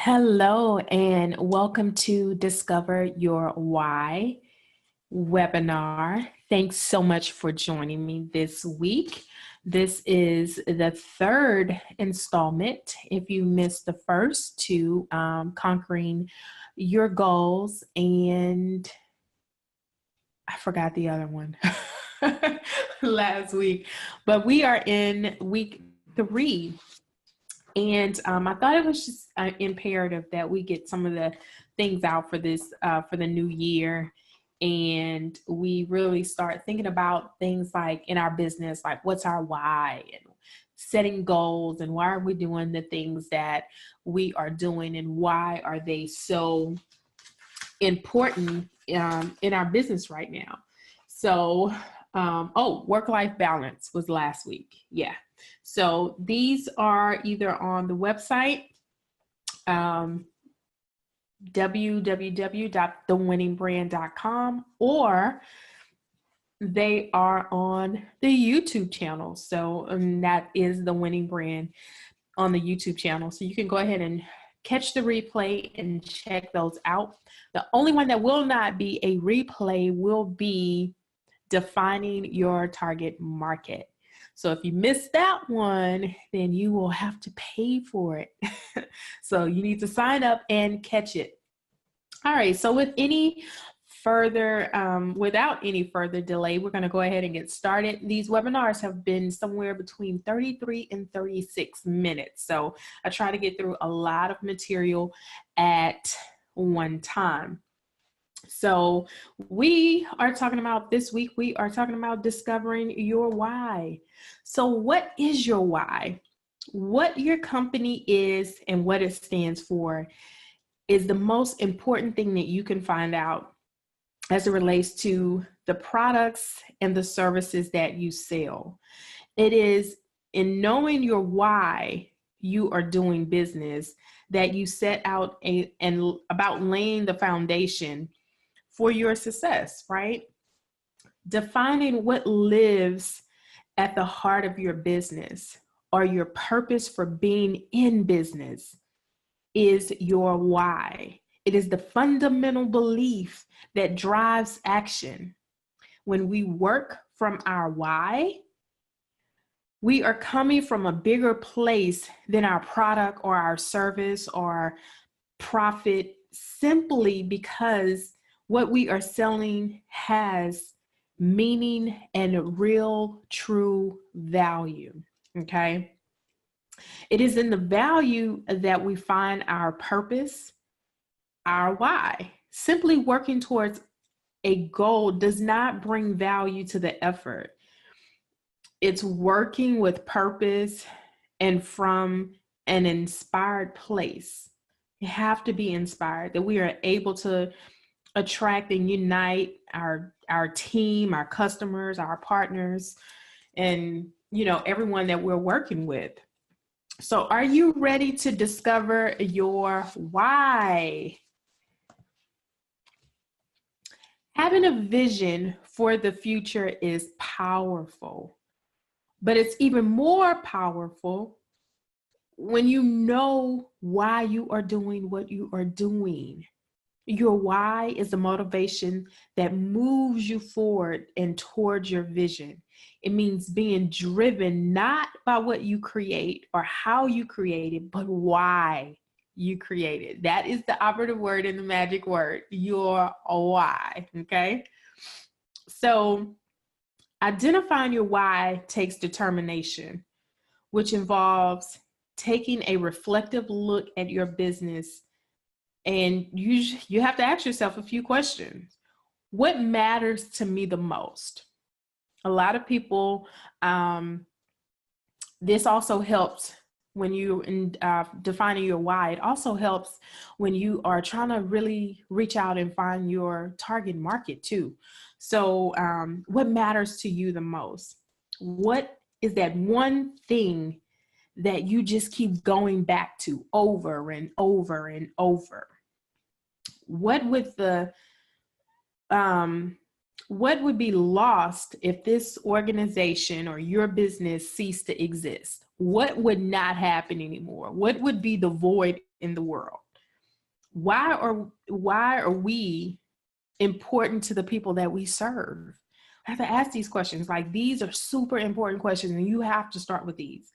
Hello, and welcome to Discover Your Why webinar. Thanks so much for joining me this week. This is the third installment. If you missed the first two, Conquering Your Goals, and I forgot the other one last week, but we are in week 3. And I thought it was just imperative that we get some of the things out for this, for the new year. And we really start thinking about things like in our business, like what's our why, and setting goals, and why are we doing the things that we are doing, and why are they so important in our business right now. So, work-life balance was last week. Yeah. So these are either on the website, www.thewinningbrand.com, or they are on the YouTube channel. So that is The Winning Brand on the YouTube channel. So you can go ahead and catch the replay and check those out. The only one that will not be a replay will be defining your target market. So if you missed that one, then you will have to pay for it. So you need to sign up and catch it. All right, so without any further delay, we're going to go ahead and get started. These webinars have been somewhere between 33 and 36 minutes. So I try to get through a lot of material at one time. So this week, we are talking about discovering your why. So what is your why? What your company is and what it stands for is the most important thing that you can find out as it relates to the products and the services that you sell. It is in knowing your why you are doing business that you set out and about laying the foundation for your success, right? Defining what lives at the heart of your business, or your purpose for being in business, is your why. It is the fundamental belief that drives action. When we work from our why, we are coming from a bigger place than our product or our service or profit, simply because what we are selling has meaning and real, true value, okay? It is in the value that we find our purpose, our why. Simply working towards a goal does not bring value to the effort. It's working with purpose and from an inspired place. You have to be inspired, that we are able to attract and unite our team, our customers, our partners, and everyone that we're working with. So are you ready to discover your why? Having a vision for the future is powerful, but it's even more powerful when you know why you are doing what you are doing. Your why is the motivation that moves you forward and towards your vision. It means being driven not by what you create or how you create it, but why you create it. That is the operative word and the magic word, your why, okay? So identifying your why takes determination, which involves taking a reflective look at your business. And you have to ask yourself a few questions. What matters to me the most? A lot of people, this also helps when you defining your why. It also helps when you are trying to really reach out and find your target market too. So what matters to you the most? What is that one thing that you just keep going back to over and over and over? What would be lost if this organization or your business ceased to exist? What would not happen anymore? What would be the void in the world? Why are we important to the people that we serve? I have to ask these questions. Like, these are super important questions, and you have to start with these.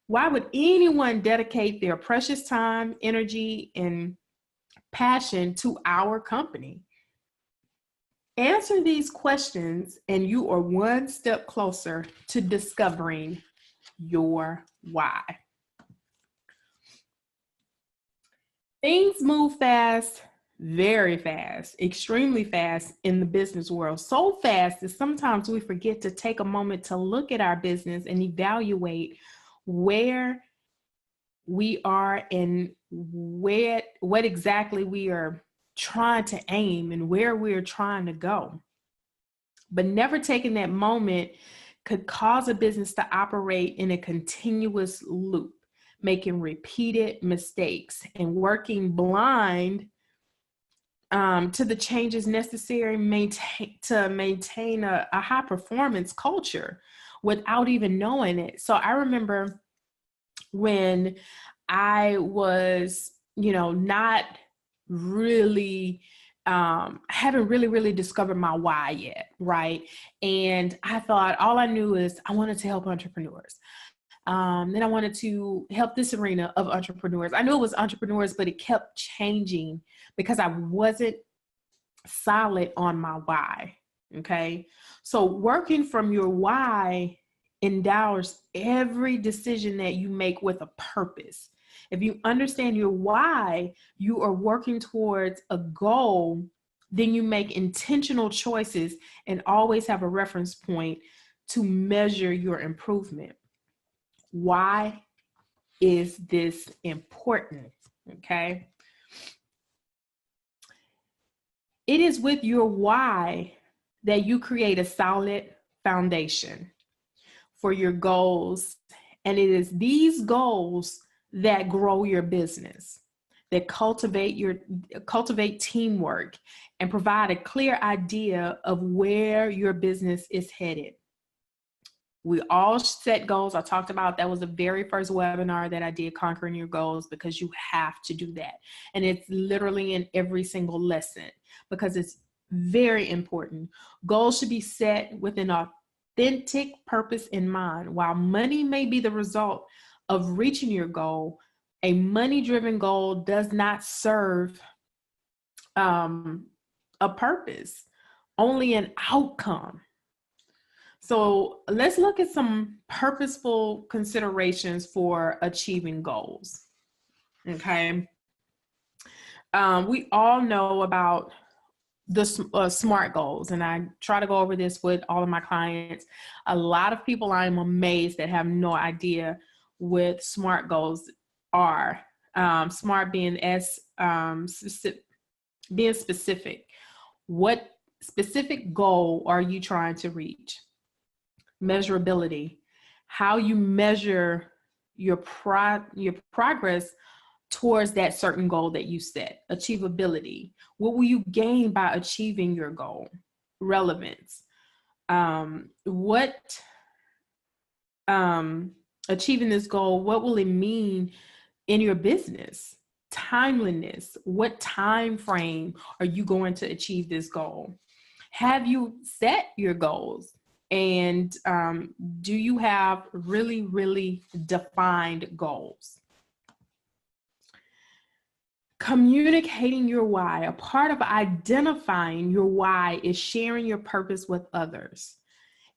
Why would anyone dedicate their precious time, energy, and passion to our company? Answer these questions, and you are one step closer to discovering your why. Things move fast, very fast, extremely fast in the business world. So fast that sometimes we forget to take a moment to look at our business and evaluate where we are and what exactly we are trying to aim and where we're trying to go. But never taking that moment could cause a business to operate in a continuous loop, making repeated mistakes and working blind to the changes necessary to maintain a high performance culture without even knowing it. So I remember when I was, not really, haven't really discovered my why yet, right? And I thought all I knew is I wanted to help entrepreneurs. Then I wanted to help this arena of entrepreneurs. I knew it was entrepreneurs, but it kept changing because I wasn't solid on my why. Okay. So working from your why endows every decision that you make with a purpose. If you understand your why, you are working towards a goal, then you make intentional choices and always have a reference point to measure your improvement. Why is this important? Okay. It is with your why that you create a solid foundation for your goals. And it is these goals that grow your business, that cultivate teamwork and provide a clear idea of where your business is headed. We all set goals. I talked about that was the very first webinar that I did, Conquering Your Goals, because you have to do that. And it's literally in every single lesson because it's very important. Goals should be set with an authentic purpose in mind. While money may be the result of reaching your goal, a money-driven goal does not serve a purpose, only an outcome. So let's look at some purposeful considerations for achieving goals. Okay. We all know about the SMART goals, and I try to go over this with all of my clients. A lot of people I'm amazed that have no idea what SMART goals are. SMART being being specific. What specific goal are you trying to reach? Measurability, how you measure your progress towards that certain goal that you set. Achievability, what will you gain by achieving your goal? Relevance, achieving this goal, what will it mean in your business? Timeliness, what time frame are you going to achieve this goal? Have you set your goals? And do you have really defined goals? Communicating your why. A part of identifying your why is sharing your purpose with others.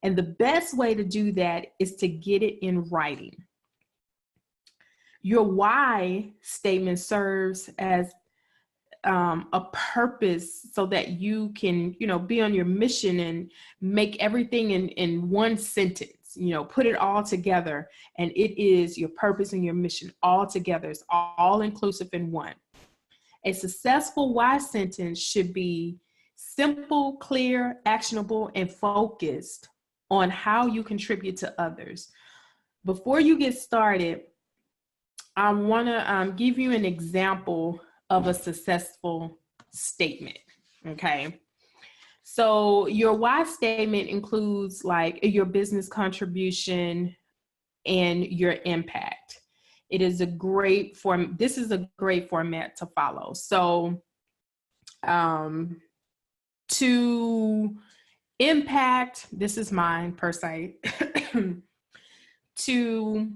And the best way to do that is to get it in writing. Your why statement serves as a purpose so that you can, be on your mission and make everything in one sentence, put it all together. And it is your purpose and your mission all together. It's all inclusive in one. A successful why sentence should be simple, clear, actionable, and focused on how you contribute to others. Before you get started, I want to give you an example of a successful statement. Okay. So your why statement includes like your business contribution and your impact. It is a great form. This is a great format to follow. So to impact, this is mine per se, to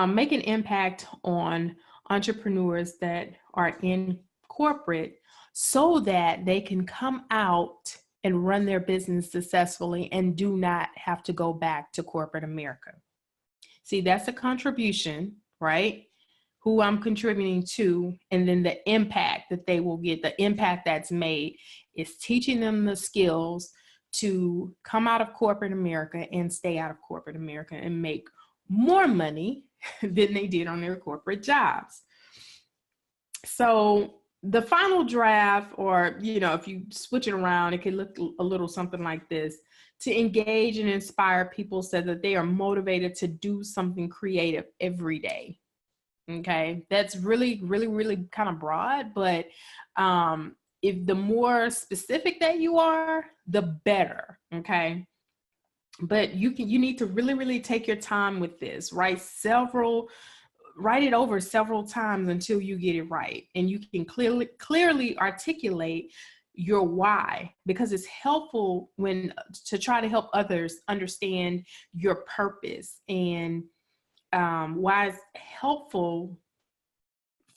make an impact on entrepreneurs that are in corporate so that they can come out and run their business successfully and do not have to go back to corporate America. See, that's a contribution, right? Who I'm contributing to, and then the impact that they will get, the impact that's made is teaching them the skills to come out of corporate America and stay out of corporate America and make more money than they did on their corporate jobs. So the final draft, or, if you switch it around, it could look a little something like this: to engage and inspire people so that they are motivated to do something creative every day. Okay, that's really, really, really kind of broad, but if the more specific that you are, the better. Okay, but you need to really, really take your time with this. Write it over several times until you get it right, and you can clearly articulate your why, because it's helpful to try to help others understand your purpose, and why it's helpful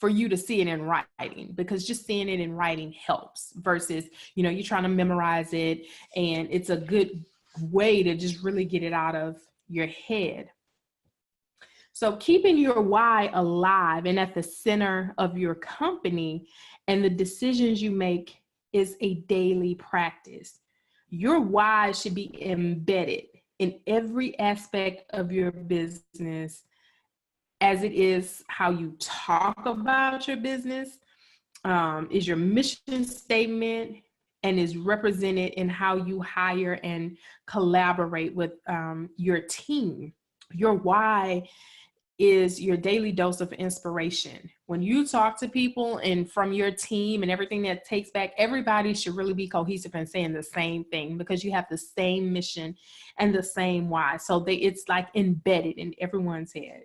for you to see it in writing, because just seeing it in writing helps versus, you're trying to memorize it, and it's a good way to just really get it out of your head. So keeping your why alive and at the center of your company and the decisions you make is a daily practice. Your why should be embedded in every aspect of your business, as it is how you talk about your business, is your mission statement, and is represented in how you hire and collaborate with your team. Your why is your daily dose of inspiration. When you talk to people and from your team and everything that takes back, everybody should really be cohesive and saying the same thing, because you have the same mission and the same why. So it's like embedded in everyone's head.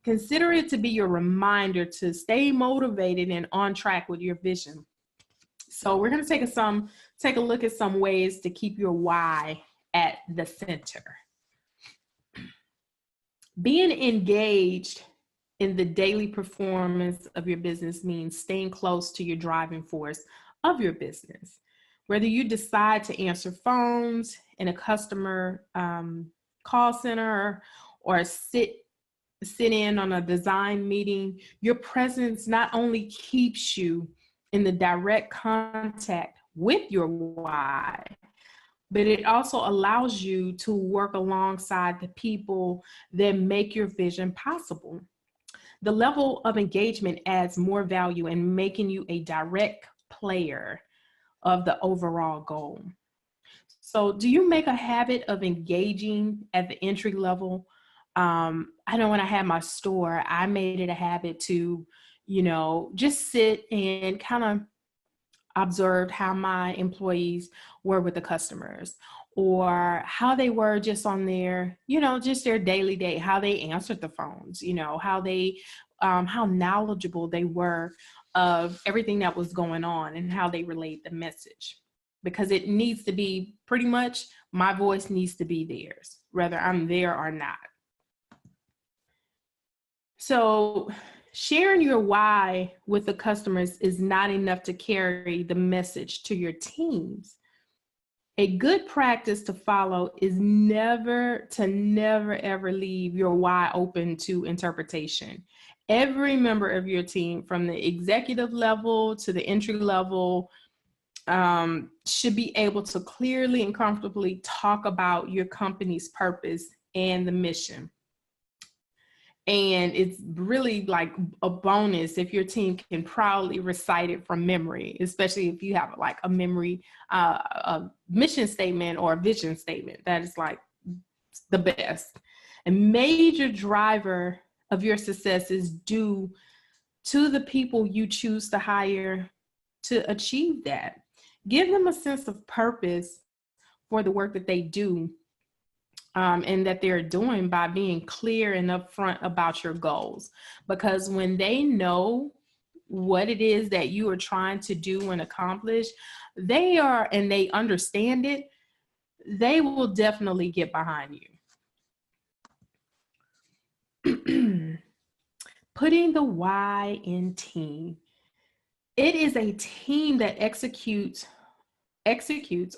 Consider it to be your reminder to stay motivated and on track with your vision. So we're going to take a look at some ways to keep your why at the center. Being engaged in the daily performance of your business means staying close to your driving force of your business. Whether you decide to answer phones in a customer call center or sit in on a design meeting, your presence not only keeps you in the direct contact with your why, but it also allows you to work alongside the people that make your vision possible. The level of engagement adds more value in making you a direct player of the overall goal. So do you make a habit of engaging at the entry level? I know when I had my store, I made it a habit to, just sit and kind of observed how my employees were with the customers, or how they were just on their, just their daily day, how they answered the phones, how knowledgeable they were of everything that was going on and how they relayed the message. Because it needs to be pretty much, my voice needs to be theirs, whether I'm there or not. So sharing your why with the customers is not enough to carry the message to your teams. A good practice to follow is never ever leave your why open to interpretation. Every member of your team, from the executive level to the entry level, should be able to clearly and comfortably talk about your company's purpose and the mission. And it's really like a bonus if your team can proudly recite it from memory, especially if you have like a mission statement or a vision statement. That is like the best. A major driver of your success is due to the people you choose to hire to achieve that. Give them a sense of purpose for the work that they do. and that they're doing by being clear and upfront about your goals. Because when they know what it is that you are trying to do and accomplish, and they understand it, they will definitely get behind you. Putting the why in team. It is a team that executes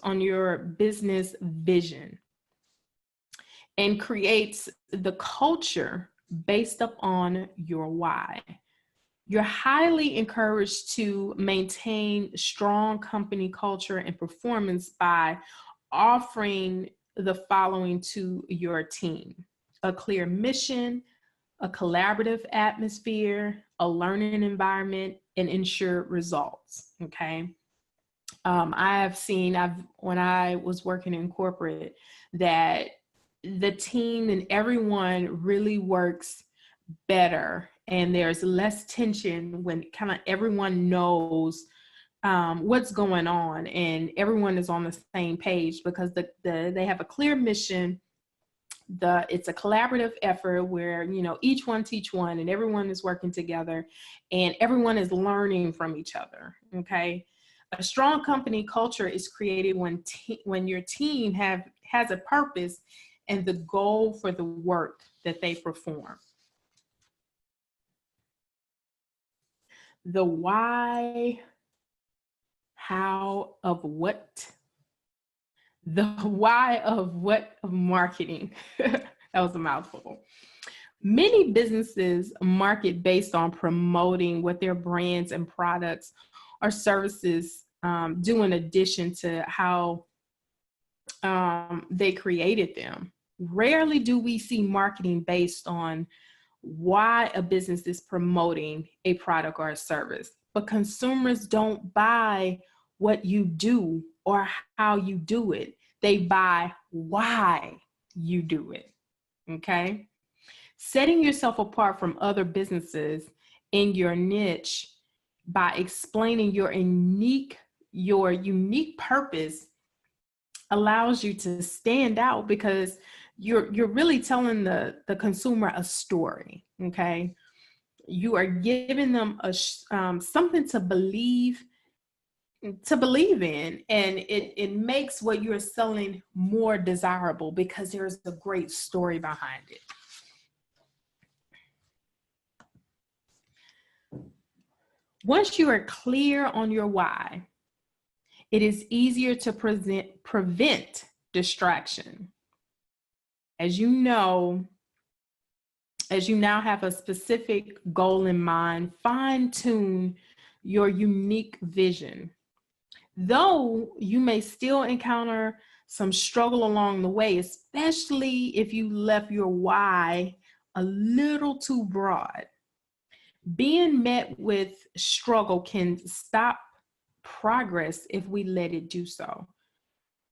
on your business vision and creates the culture based upon your why. You're highly encouraged to maintain strong company culture and performance by offering the following to your team: a clear mission, a collaborative atmosphere, a learning environment, and ensure results. Okay. I have seen, when I was working in corporate, that the team and everyone really works better, and there's less tension when kind of everyone knows what's going on and everyone is on the same page, because they have a clear mission. It's a collaborative effort where, each one teach one, and everyone is working together and everyone is learning from each other. Okay. A strong company culture is created when your team has a purpose and the goal for the work that they perform. The why, how of what? The why of what of marketing. That was a mouthful. Many businesses market based on promoting what their brands and products or services do, in addition to how they created them. Rarely do we see marketing based on why a business is promoting a product or a service. But consumers don't buy what you do or how you do it. They buy why you do it. Okay? Setting yourself apart from other businesses in your niche by explaining your unique purpose allows you to stand out, because you're really telling the consumer a story. Okay, you are giving them something to believe in, and it makes what you're selling more desirable because there's a great story behind it. Once you are clear on your why, it is easier to prevent distraction. As you now have a specific goal in mind, fine-tune your unique vision. Though you may still encounter some struggle along the way, especially if you left your why a little too broad. Being met with struggle can stop progress if we let it do so.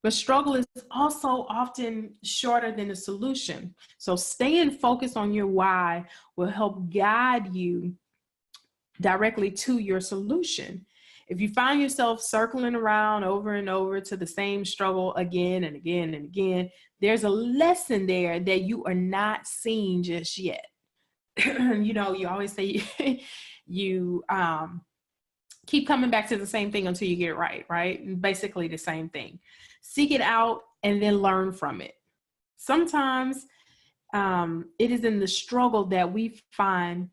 But struggle is also often shorter than the solution. So staying focused on your why will help guide you directly to your solution. If you find yourself circling around over and over to the same struggle again and again and again, there's a lesson there that you are not seeing just yet. You always say you keep coming back to the same thing until you get it right, right? Basically the same thing. Seek it out and then learn from it. Sometimes it is in the struggle that we find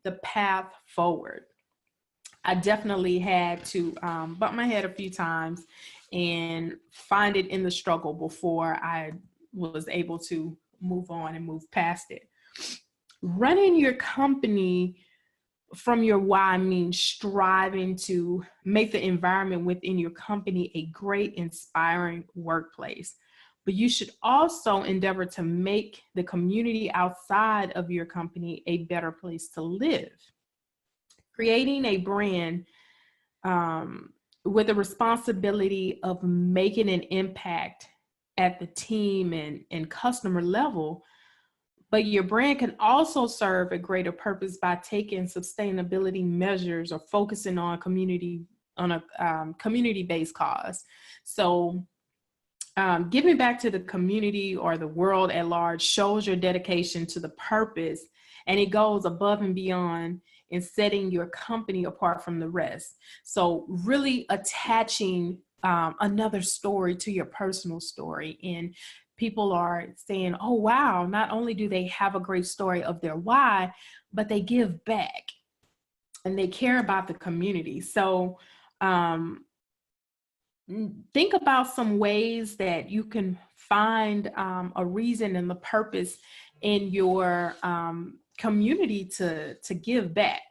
the path forward. I definitely had to bump my head a few times and find it in the struggle before I was able to move on and move past it. Running your company from your why means striving to make the environment within your company a great, inspiring workplace. But you should also endeavor to make the community outside of your company a better place to live. Creating a brand with a responsibility of making an impact at the team and customer level. But your brand can also serve a greater purpose by taking sustainability measures or focusing on a community-based cause. So Giving back to the community or the world at large shows your dedication to the purpose, and it goes above and beyond in setting your company apart from the rest. So really attaching another story to your personal story, and people are saying, oh wow, not only do they have a great story of their why, but they give back and they care about the community. So think about some ways that you can find a reason and the purpose in your community to give back.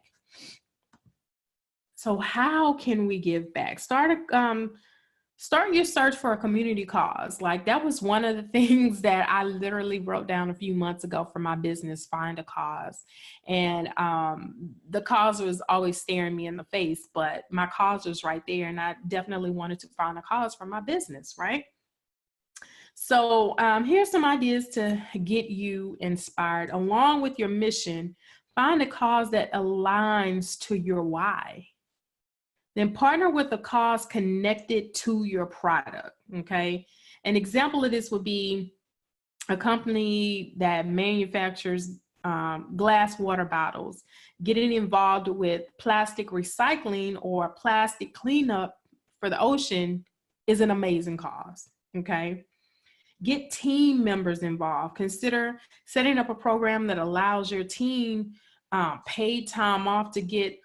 So how can we give back? Start your search for a community cause. Like that was one of the things that I literally wrote down a few months ago for my business, find a cause. And the cause was always staring me in the face, but my cause was right there. And I definitely wanted to find a cause for my business, right? So here's some ideas to get you inspired. Along with your mission, find a cause that aligns to your why. Then partner with a cause connected to your product, okay? An example of this would be a company that manufactures glass water bottles. Getting involved with plastic recycling or plastic cleanup for the ocean is an amazing cause, okay? Get team members involved. Consider setting up a program that allows your team paid time off to get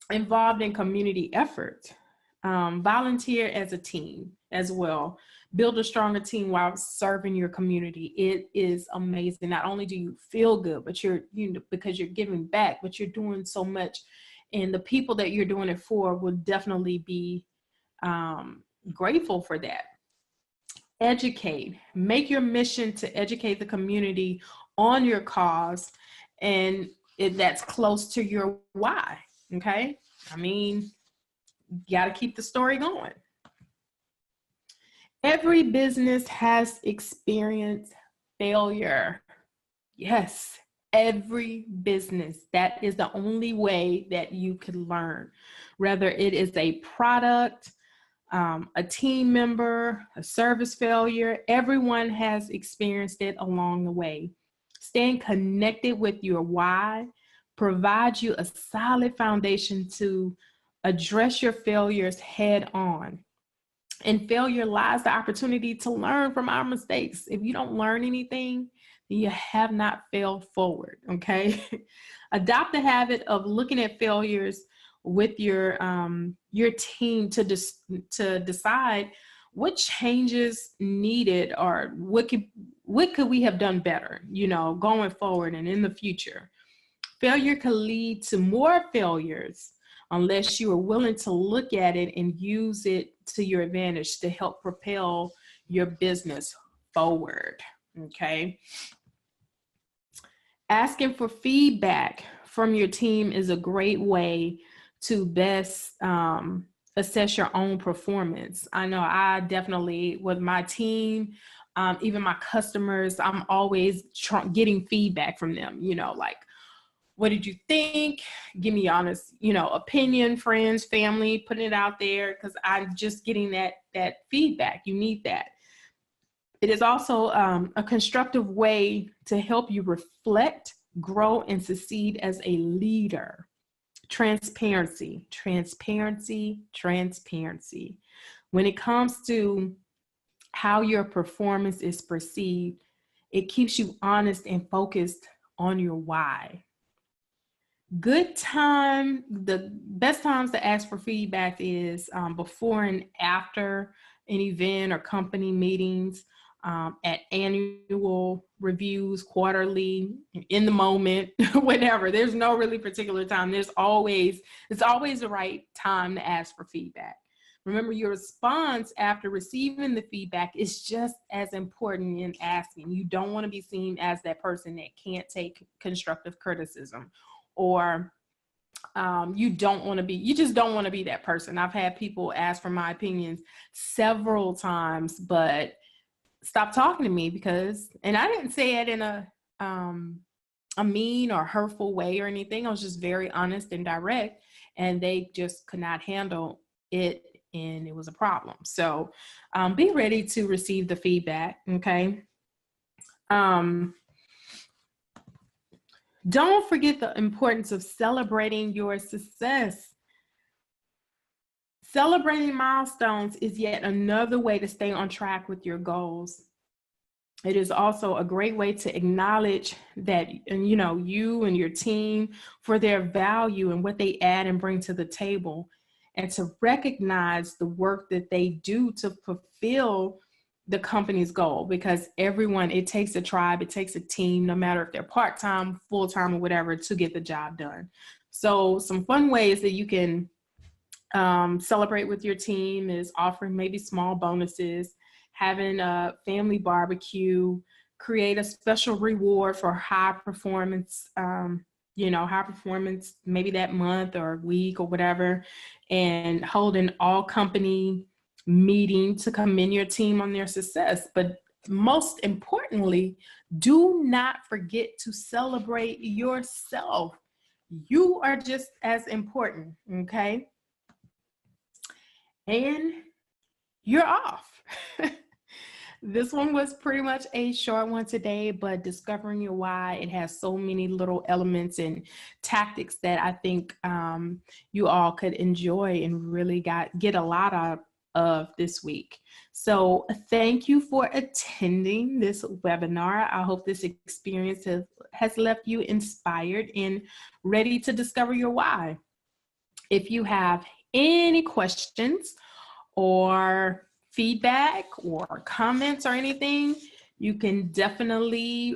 involved in community efforts. Volunteer as a team as well. Build a stronger team while serving your community. It is amazing. Not only do you feel good, but because you're giving back, but you're doing so much, and the people that you're doing it for will definitely be grateful for that. Educate. Make your mission to educate the community on your cause, and that's close to your why. Okay, I mean, you got to keep the story going. Every business has experienced failure. Yes, every business. That is the only way that you can learn. Whether it is a product, a team member, a service failure, everyone has experienced it along the way. Staying connected with your why provides you a solid foundation to address your failures head on. In failure lies the opportunity to learn from our mistakes. If you don't learn anything, then you have not failed forward, okay? Adopt the habit of looking at failures with your team to decide what changes needed or what could we have done better, going forward and in the future. Failure can lead to more failures unless you are willing to look at it and use it to your advantage to help propel your business forward, okay? Asking for feedback from your team is a great way to best assess your own performance. I know I definitely, with my team, even my customers, I'm always getting feedback from them, like, what did you think? Give me honest, opinion, friends, family, putting it out there, because I'm just getting that feedback. You need that. It is also a constructive way to help you reflect, grow, and succeed as a leader. Transparency, transparency, transparency. When it comes to how your performance is perceived, it keeps you honest and focused on your why. The best times to ask for feedback is before and after an event or company meetings, at annual reviews, quarterly, in the moment, whatever. There's no really particular time. It's always the right time to ask for feedback. Remember, your response after receiving the feedback is just as important in asking. You don't want to be seen as that person that can't take constructive criticism, or you just don't want to be that person. I've had people ask for my opinions several times, but stop talking to me and I didn't say it in a mean or hurtful way or anything. I was just very honest and direct, and they just could not handle it and it was a problem. So be ready to receive the feedback. Okay. Don't forget the importance of celebrating your success. Celebrating milestones is yet another way to stay on track with your goals. It is also a great way to acknowledge that, and you and your team for their value and what they add and bring to the table, and to recognize the work that they do to fulfill the company's goal. Because everyone, it takes a tribe, it takes a team, no matter if they're part-time, full-time, or whatever, to get the job done. So some fun ways that you can celebrate with your team is offering maybe small bonuses, having a family barbecue, create a special reward for high performance, high performance, maybe that month or week or whatever, and hold an all company meeting to commend your team on their success. But most importantly, do not forget to celebrate yourself. You are just as important, okay? And you're off. This one was pretty much a short one today, but discovering your why, it has so many little elements and tactics that I think you all could enjoy and really get a lot out of this week. So thank you for attending this webinar. I hope this experience has left you inspired and ready to discover your why. If you have any questions or feedback or comments or anything, you can definitely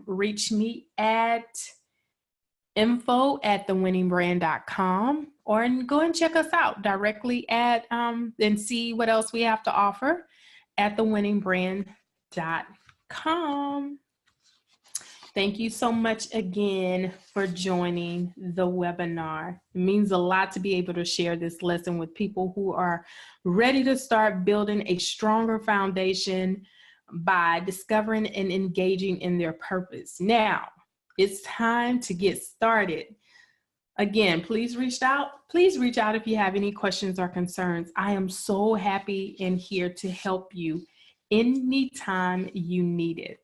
reach me at info@thewinningbrand.com, or go and check us out directly at and see what else we have to offer at thewinningbrand.com. Thank you so much again for joining the webinar. It means a lot to be able to share this lesson with people who are ready to start building a stronger foundation by discovering and engaging in their purpose. Now, it's time to get started. Again, please reach out if you have any questions or concerns. I am so happy and here to help you anytime you need it.